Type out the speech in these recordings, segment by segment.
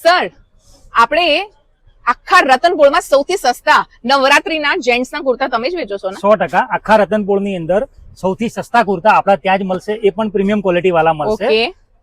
Sir, આપણે આખા રતનપુરમાં સૌથી સસ્તા નવરાત્રીના જેન્ટ્સના કુર્તા તમે જ વેચો છો ને? 100% આખા રતનપુરની અંદર સૌથી સસ્તા કુર્તા આપણા ત્યાં જ મળશે, એ પણ પ્રીમિયમ ક્વોલિટી વાળા મળશે. ઓકે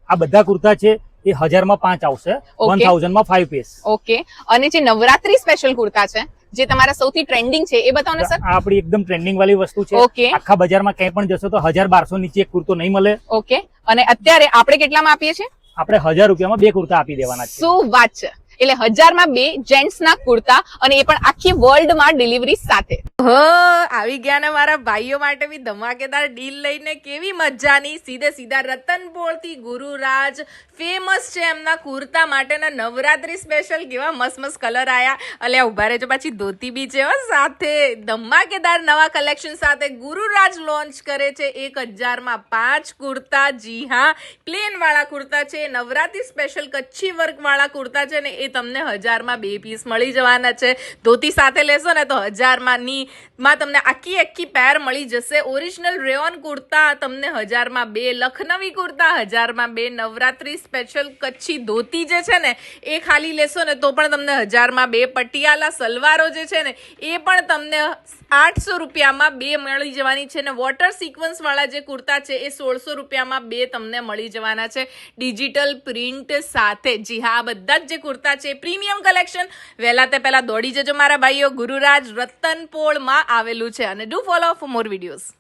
આ બધા કુર્તા છે એ 1000 માં 5 આવશે, 1000 માં 5 પીસ. ઓકે. અને જે નવરાત્રી સ્પેશિયલ કુર્તા છે જે તમારા સૌથી ટ્રેન્ડિંગ છે એ બતાવો ને સર. આ આપણી એકદમ ટ્રેન્ડિંગ વાળી વસ્તુ છે. ઓકે. આખા બજારમાં ક્યાંય પણ જશો તો 1200 નીચે એક કુર્તો નહીં મળે. ઓકે. અને અત્યારે આપણે કેટલામાં આપીએ છીએ? આપણે 1000 રૂપિયામાં 2 કુર્તા આપી દેવાના છે. શું વાત છે! એટલે 1000 માં 2 જેન્ટ્સ ના કુર્તા, અને એ પણ આખી વર્લ્ડ માં ડિલિવરી સાથે. આવી ગયા ને મારા ભાઈઓ માટે બી ધમાકેદાર ડીલ લઈને. કેવી મજાની સીધા રતનપોળ થી ગુરુરાજ ફેમસ છે એમના કુર્તા માટેના નવરાત્રી સ્પેશિયલ. કેવા મસ્ત કલર આયા. અલ્યા ઉભા રહેજો, પાછી ધોતી બી છે સાથે. ધમાકેદાર નવા કલેક્શન સાથે ગુરુરાજ લોન્ચ કરે છે 1000 માં 5 કુર્તા. જી હા, પ્લેન વાળા કુર્તા છે, નવરાત્રી સ્પેશિયલ કચ્છી વર્ક વાળા કુર્તા છે ને એ તમને 1000 માં 2 પીસ મળી જવાના છે. ધોતી સાથે લેશો ને તો 1000 માં તમને આખી પેર મળી જશે. ઓરિજિનલ રેયોન કુર્તા તમને 1000 માં 2, લખનવી કુર્તા 1000 માં 2, નવરાત્રી સ્પેશિયલ કચ્છી ધોતી જે છે ને એ ખાલી લેશો ને તો પણ તમને 1000 માં 2. પટિયાલા સલવારો જે છે ને એ પણ તમને 800 રૂપિયામાં 2 મળી જવાની છે. ને વોટર સિક્વન્સ વાળા જે કુર્તા છે એ 1600 રૂપિયામાં 2 તમને મળી જવાના છે ડિજિટલ પ્રિન્ટ સાથે. જી હા, આ બધા જ જે કુર્તા છે પ્રીમિયમ કલેક્શન. વહેલા તે પહેલા દોડી જજો મારા ભાઈઓ. ગુરુરાજ રતનપોળમાં આવેલું છે. અને do follow for more videos.